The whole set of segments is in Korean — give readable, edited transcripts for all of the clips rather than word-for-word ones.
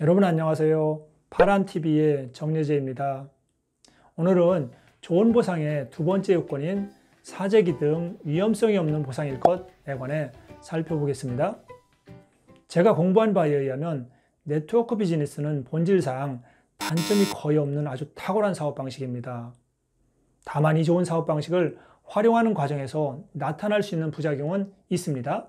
여러분 안녕하세요. 파란TV의 정예재입니다. 오늘은 좋은 보상의 두 번째 요건인 사재기 등 위험성이 없는 보상일 것에 관해 살펴보겠습니다. 제가 공부한 바에 의하면 네트워크 비즈니스는 본질상 단점이 거의 없는 아주 탁월한 사업 방식입니다. 다만 이 좋은 사업 방식을 활용하는 과정에서 나타날 수 있는 부작용은 있습니다.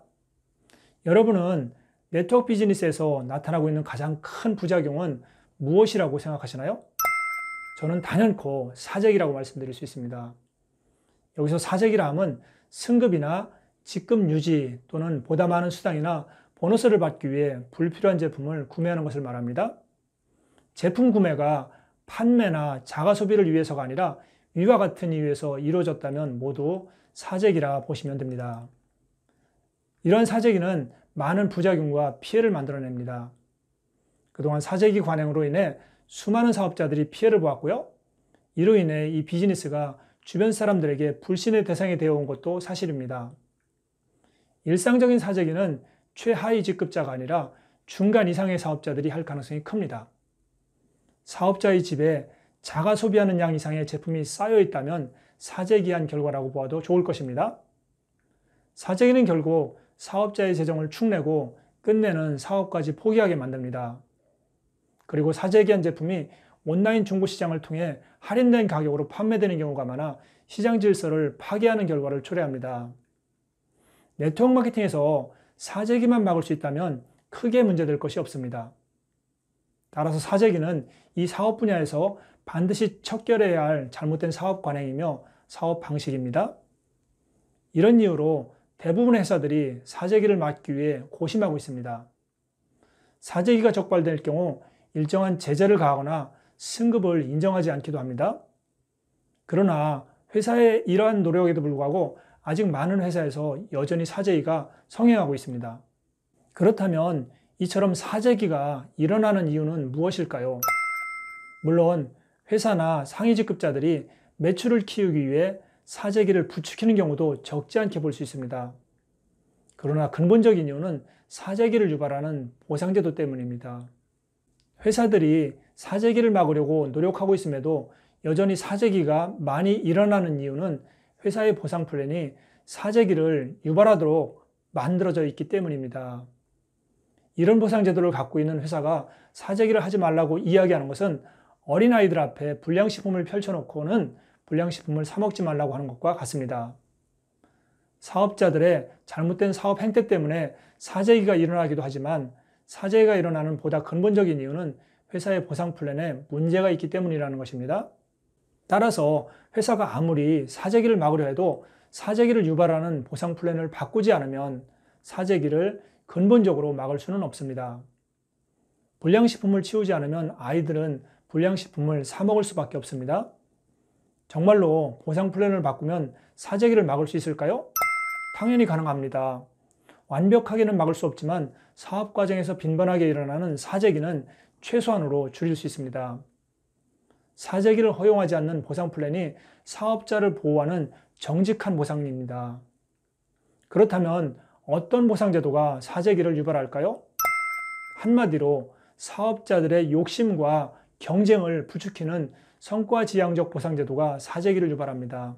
여러분은 네트워크 비즈니스에서 나타나고 있는 가장 큰 부작용은 무엇이라고 생각하시나요? 저는 단연코 사재기라고 말씀드릴 수 있습니다. 여기서 사재기라 함은 승급이나 직급 유지 또는 보다 많은 수당이나 보너스를 받기 위해 불필요한 제품을 구매하는 것을 말합니다. 제품 구매가 판매나 자가 소비를 위해서가 아니라 위와 같은 이유에서 이루어졌다면 모두 사재기라 보시면 됩니다. 이런 사재기는 많은 부작용과 피해를 만들어냅니다. 그동안 사재기 관행으로 인해 수많은 사업자들이 피해를 보았고요. 이로 인해 이 비즈니스가 주변 사람들에게 불신의 대상이 되어 온 것도 사실입니다. 일상적인 사재기는 최하위 직급자가 아니라 중간 이상의 사업자들이 할 가능성이 큽니다. 사업자의 집에 자가 소비하는 양 이상의 제품이 쌓여 있다면 사재기한 결과라고 보아도 좋을 것입니다. 사재기는 결국 사업자의 재정을 축내고 끝내는 사업까지 포기하게 만듭니다. 그리고 사재기한 제품이 온라인 중고시장을 통해 할인된 가격으로 판매되는 경우가 많아 시장 질서를 파괴하는 결과를 초래합니다. 네트워크 마케팅에서 사재기만 막을 수 있다면 크게 문제될 것이 없습니다. 따라서 사재기는 이 사업 분야에서 반드시 척결해야 할 잘못된 사업 관행이며 사업 방식입니다. 이런 이유로 대부분의 회사들이 사재기를 막기 위해 고심하고 있습니다. 사재기가 적발될 경우 일정한 제재를 가하거나 승급을 인정하지 않기도 합니다. 그러나 회사의 이러한 노력에도 불구하고 아직 많은 회사에서 여전히 사재기가 성행하고 있습니다. 그렇다면 이처럼 사재기가 일어나는 이유는 무엇일까요? 물론 회사나 상위 직급자들이 매출을 키우기 위해 사재기를 부추기는 경우도 적지 않게 볼 수 있습니다. 그러나 근본적인 이유는 사재기를 유발하는 보상제도 때문입니다. 회사들이 사재기를 막으려고 노력하고 있음에도 여전히 사재기가 많이 일어나는 이유는 회사의 보상 플랜이 사재기를 유발하도록 만들어져 있기 때문입니다. 이런 보상제도를 갖고 있는 회사가 사재기를 하지 말라고 이야기하는 것은 어린아이들 앞에 불량식품을 펼쳐놓고는 불량식품을 사 먹지 말라고 하는 것과 같습니다. 사업자들의 잘못된 사업 행태 때문에 사재기가 일어나기도 하지만 사재기가 일어나는 보다 근본적인 이유는 회사의 보상 플랜에 문제가 있기 때문이라는 것입니다. 따라서 회사가 아무리 사재기를 막으려 해도 사재기를 유발하는 보상 플랜을 바꾸지 않으면 사재기를 근본적으로 막을 수는 없습니다. 불량식품을 치우지 않으면 아이들은 불량식품을 사 먹을 수밖에 없습니다. 정말로 보상 플랜을 바꾸면 사재기를 막을 수 있을까요? 당연히 가능합니다. 완벽하게는 막을 수 없지만 사업 과정에서 빈번하게 일어나는 사재기는 최소한으로 줄일 수 있습니다. 사재기를 허용하지 않는 보상 플랜이 사업자를 보호하는 정직한 보상입니다. 그렇다면 어떤 보상제도가 사재기를 유발할까요? 한마디로 사업자들의 욕심과 경쟁을 부추기는 성과지향적 보상제도가 사재기를 유발합니다.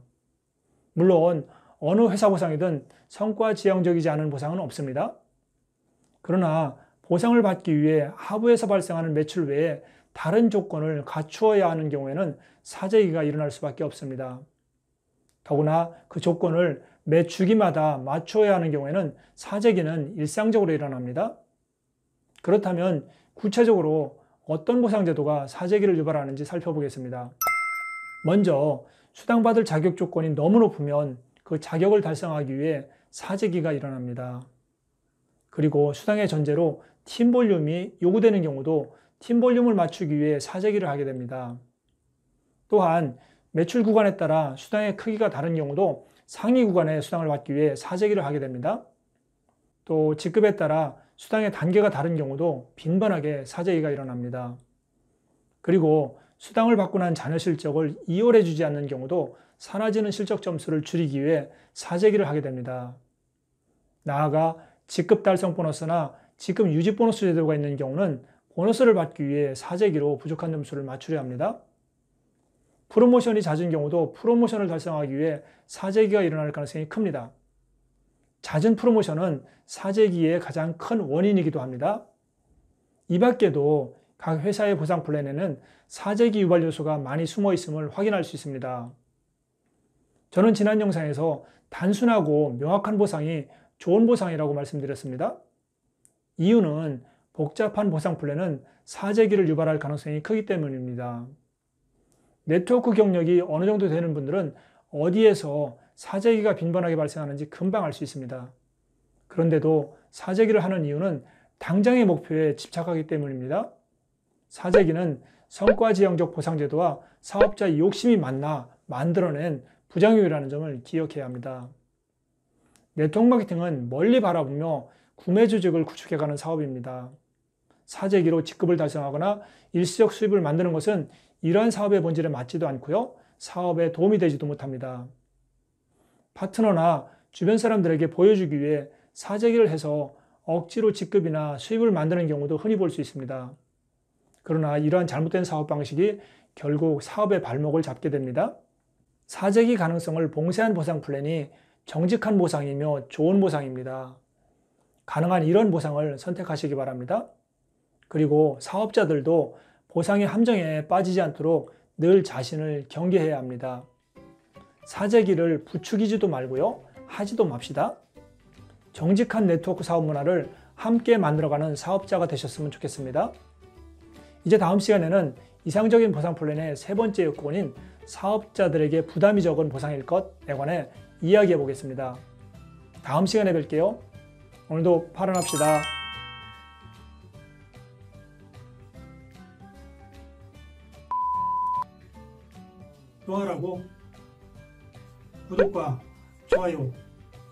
물론 어느 회사 보상이든 성과지향적이지 않은 보상은 없습니다. 그러나 보상을 받기 위해 하부에서 발생하는 매출 외에 다른 조건을 갖추어야 하는 경우에는 사재기가 일어날 수밖에 없습니다. 더구나 그 조건을 매 주기마다 맞추어야 하는 경우에는 사재기는 일상적으로 일어납니다. 그렇다면 구체적으로 어떤 보상제도가 사재기를 유발하는지 살펴보겠습니다. 먼저 수당받을 자격 조건이 너무 높으면 그 자격을 달성하기 위해 사재기가 일어납니다. 그리고 수당의 전제로 팀 볼륨이 요구되는 경우도 팀 볼륨을 맞추기 위해 사재기를 하게 됩니다. 또한 매출 구간에 따라 수당의 크기가 다른 경우도 상위 구간의 수당을 받기 위해 사재기를 하게 됩니다. 또 직급에 따라 수당의 단계가 다른 경우도 빈번하게 사재기가 일어납니다. 그리고 수당을 받고 난 자녀 실적을 이월해주지 않는 경우도 사라지는 실적 점수를 줄이기 위해 사재기를 하게 됩니다. 나아가 직급 달성 보너스나 직급 유지 보너스 제도가 있는 경우는 보너스를 받기 위해 사재기로 부족한 점수를 맞추려 합니다. 프로모션이 잦은 경우도 프로모션을 달성하기 위해 사재기가 일어날 가능성이 큽니다. 잦은 프로모션은 사재기의 가장 큰 원인이기도 합니다. 이 밖에도 각 회사의 보상 플랜에는 사재기 유발 요소가 많이 숨어 있음을 확인할 수 있습니다. 저는 지난 영상에서 단순하고 명확한 보상이 좋은 보상이라고 말씀드렸습니다. 이유는 복잡한 보상 플랜은 사재기를 유발할 가능성이 크기 때문입니다. 네트워크 경력이 어느 정도 되는 분들은 어디에서 사재기가 빈번하게 발생하는지 금방 알 수 있습니다. 그런데도 사재기를 하는 이유는 당장의 목표에 집착하기 때문입니다. 사재기는 성과지향적 보상제도와 사업자의 욕심이 만나 만들어낸 부작용이라는 점을 기억해야 합니다. 네트워크 마케팅은 멀리 바라보며 구매 조직을 구축해가는 사업입니다. 사재기로 직급을 달성하거나 일시적 수입을 만드는 것은 이러한 사업의 본질에 맞지도 않고요. 사업에 도움이 되지도 못합니다. 파트너나 주변 사람들에게 보여주기 위해 사재기를 해서 억지로 직급이나 수입을 만드는 경우도 흔히 볼 수 있습니다. 그러나 이러한 잘못된 사업 방식이 결국 사업의 발목을 잡게 됩니다. 사재기 가능성을 봉쇄한 보상 플랜이 정직한 보상이며 좋은 보상입니다. 가능한 이런 보상을 선택하시기 바랍니다. 그리고 사업자들도 보상의 함정에 빠지지 않도록 늘 자신을 경계해야 합니다. 사재기를 부추기지도 말고요. 하지도 맙시다. 정직한 네트워크 사업 문화를 함께 만들어가는 사업자가 되셨으면 좋겠습니다. 이제 다음 시간에는 이상적인 보상 플랜의 세 번째 요건인 사업자들에게 부담이 적은 보상일 것에 관해 이야기해 보겠습니다. 다음 시간에 뵐게요. 오늘도 파란합시다. 또 하라고 구독과 좋아요,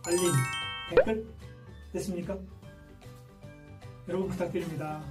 알림, 댓글 됐습니까? 여러분 부탁드립니다.